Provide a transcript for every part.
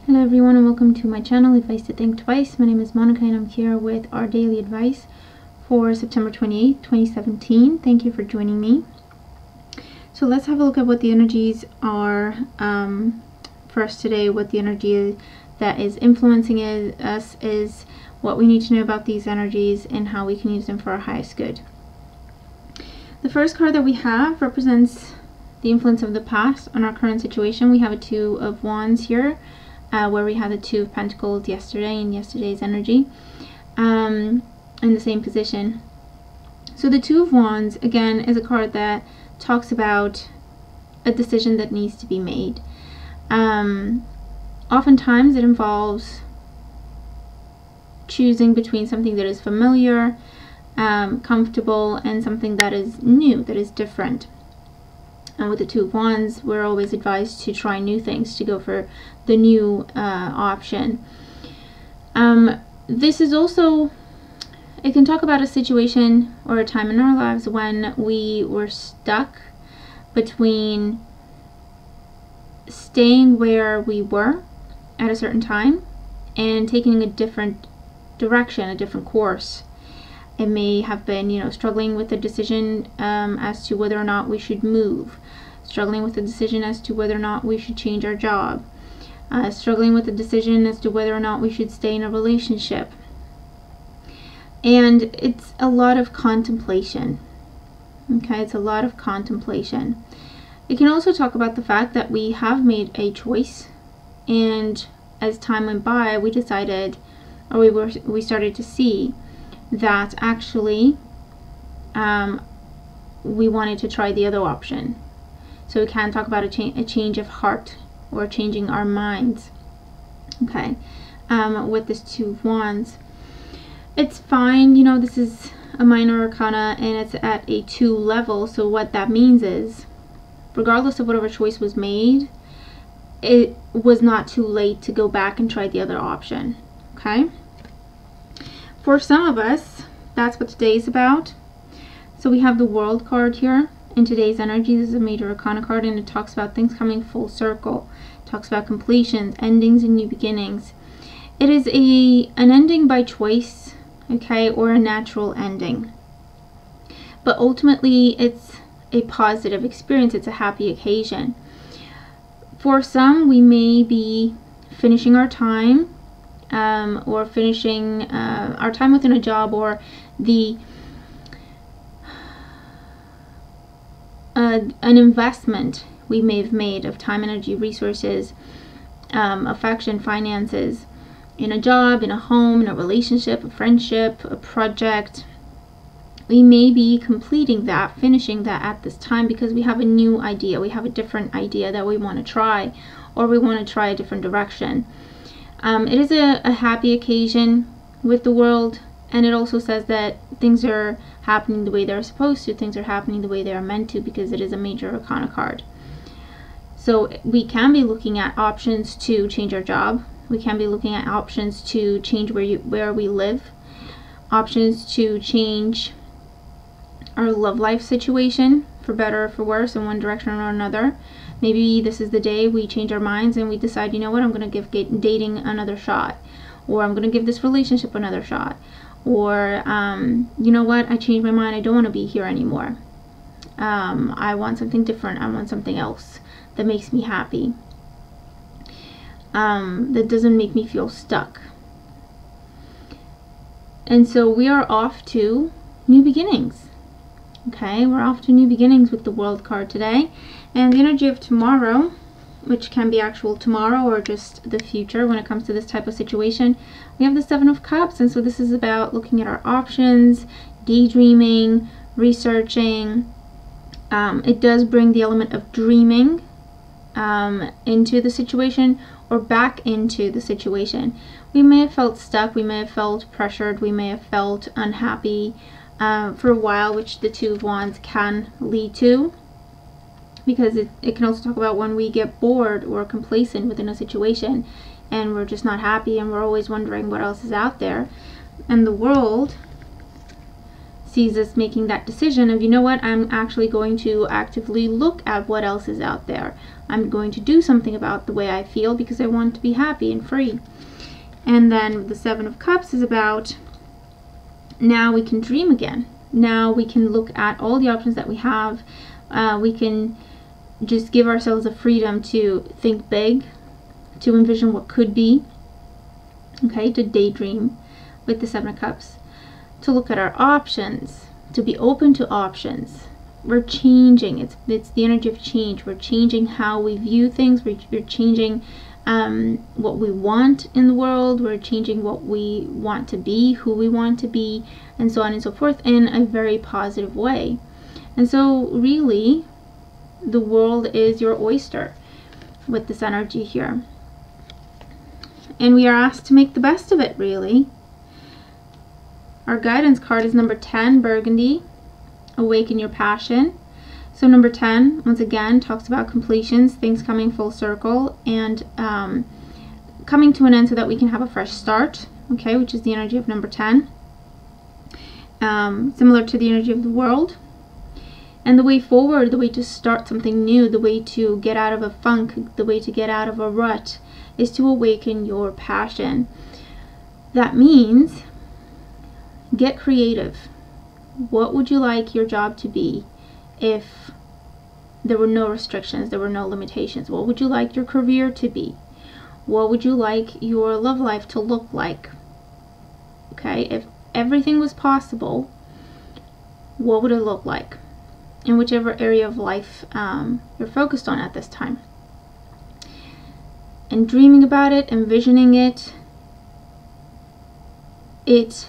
Hello everyone and welcome to my channel, Advice to Think Twice. My name is Monica and I'm here with our daily advice for September 28th, 2017. Thank you for joining me. So let's have a look at what the energies are for us today, what the energy that is influencing us is, what we need to know about these energies, and how we can use them for our highest good. The first card that we have represents the influence of the past on our current situation. We have a Two of Wands here, where we had the Two of Pentacles yesterday in yesterday's energy, in the same position. So the Two of Wands, again, is a card that talks about a decision that needs to be made. Oftentimes it involves choosing between something that is familiar, comfortable, and something that is new, that is different. And with the Two of Wands, we're always advised to try new things, to go for the new option. This is also, it can talk about a situation or a time in our lives when we were stuck between staying where we were at a certain time and taking a different direction, a different course. It may have been, struggling with a decision as to whether or not we should move, struggling with a decision as to whether or not we should change our job, struggling with a decision as to whether or not we should stay in a relationship. And it's a lot of contemplation. Okay, it's a lot of contemplation. It can also talk about the fact that we have made a choice, and as time went by, we decided, or we started to see that actually we wanted to try the other option. So we can talk about a change of heart or changing our minds. Okay, with this Two of Wands, it's fine. This is a minor arcana and it's at a 2 level. So what that means is, regardless of whatever choice was made, it was not too late to go back and try the other option. Okay. For some of us, that's what today is about. So we have the World card here in today's energy. This is a major arcana card, and it talks about things coming full circle. It talks about completions, endings, and new beginnings. It is an ending by choice, okay, or a natural ending. But ultimately, it's a positive experience. It's a happy occasion. For some, we may be finishing our time, or finishing our time within a job, or an investment we may have made of time, energy, resources, affection, finances, in a job, in a home, in a relationship, a friendship, a project. We may be completing that, finishing that at this time because we have a new idea, we have a different idea that we want to try, or we want to try a different direction. It is a happy occasion with the World, and it also says that things are happening the way they're supposed to, things are happening the way they are meant to, because it is a major arcana card. So we can be looking at options to change our job, we can be looking at options to change where we live, options to change our love life situation for better or for worse in one direction or another. Maybe this is the day we change our minds and we decide, I'm going to give dating another shot, or I'm going to give this relationship another shot, or you know what, I changed my mind, I don't want to be here anymore. I want something different, I want something else that makes me happy, that doesn't make me feel stuck. And so we are off to new beginnings. Okay, we're off to new beginnings with the World card today. And the energy of tomorrow, which can be actual tomorrow or just the future when it comes to this type of situation, we have the Seven of Cups. And so this is about looking at our options, daydreaming, researching. It does bring the element of dreaming into the situation, or back into the situation. We may have felt stuck, we may have felt pressured, we may have felt unhappy for a while, which the Two of Wands can lead to, because it can also talk about when we get bored or complacent within a situation and we're just not happy and we're always wondering what else is out there. And the World sees us making that decision of, I'm actually going to actively look at what else is out there. I'm going to do something about the way I feel because I want to be happy and free. And then the Seven of Cups is about, now we can dream again. Now we can look at all the options that we have. We can just give ourselves the freedom to think big, to envision what could be, okay, to daydream with the Seven of Cups, to look at our options, to be open to options. We're changing. It's the energy of change. We're changing how we view things. We're changing what we want in the world. We're changing what we want to be, who we want to be, and so on and so forth, in a very positive way. And so really, the world is your oyster with this energy here. And we are asked to make the best of it, really. Our guidance card is number 10, Burgundy. Awaken your passion. So number 10, once again, talks about completions, things coming full circle, and coming to an end so that we can have a fresh start, okay, which is the energy of number 10. Similar to the energy of the world. And the way forward, the way to start something new, the way to get out of a funk, the way to get out of a rut, is to awaken your passion. That means get creative. What would you like your job to be if there were no restrictions, there were no limitations? What would you like your career to be? What would you like your love life to look like? Okay, if everything was possible, what would it look like in whichever area of life you're focused on at this time? And dreaming about it, envisioning it, it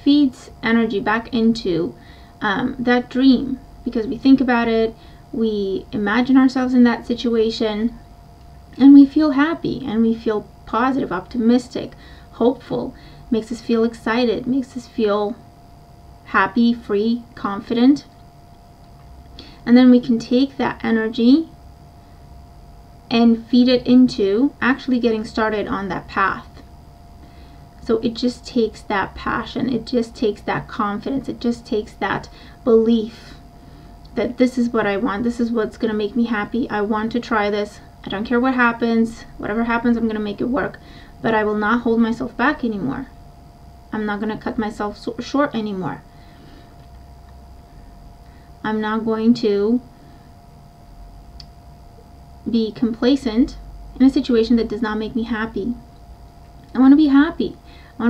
feeds energy back into that dream, because we think about it, we imagine ourselves in that situation, and we feel happy, and we feel positive, optimistic, hopeful. Makes us feel excited, makes us feel happy, free, confident. And then we can take that energy and feed it into actually getting started on that path. So it just takes that passion, it just takes that confidence, it just takes that belief that this is what I want, this is what's going to make me happy, I want to try this, I don't care what happens, whatever happens, I'm going to make it work, but I will not hold myself back anymore. I'm not going to cut myself short anymore. I'm not going to be complacent in a situation that does not make me happy. I want to be happy. I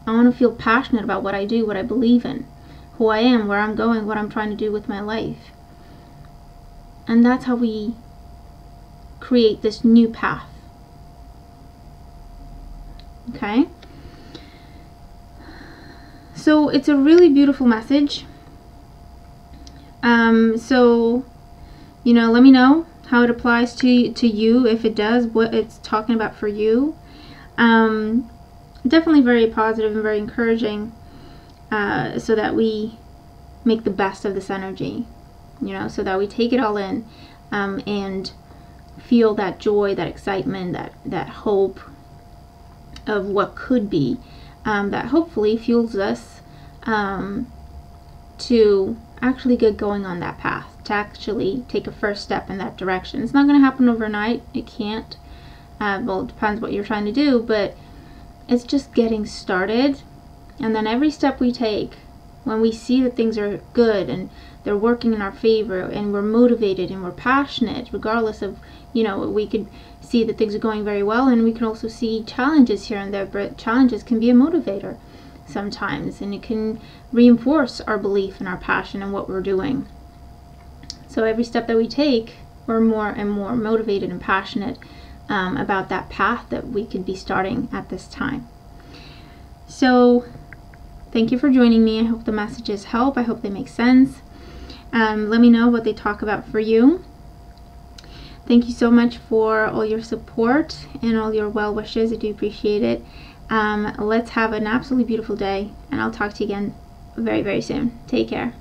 want to feel passionate about what I do, what I believe in, who I am, where I'm going, what I'm trying to do with my life. And that's how we create this new path. Okay? So it's a really beautiful message. So, you know, let me know how it applies to you, if it does, what it's talking about for you. Definitely very positive and very encouraging, so that we make the best of this energy, you know, so that we take it all in, and feel that joy, that excitement, that hope of what could be, that hopefully fuels us to actually get going on that path, to actually take a first step in that direction. It's not going to happen overnight. It can't. Well, it depends what you're trying to do, but it's just getting started. And then every step we take, when we see that things are good and they're working in our favor and we're motivated and we're passionate, regardless of, you know, we could see that things are going very well, and we can also see challenges here and there, but challenges can be a motivator sometimes, and it can reinforce our belief and our passion in what we're doing. So every step that we take, we're more and more motivated and passionate about that path that we could be starting at this time. So thank you for joining me. I hope the messages help. I hope they make sense. Let me know what they talk about for you. Thank you so much for all your support and all your well wishes. I do appreciate it. Let's have an absolutely beautiful day, and I'll talk to you again very, very soon. Take care.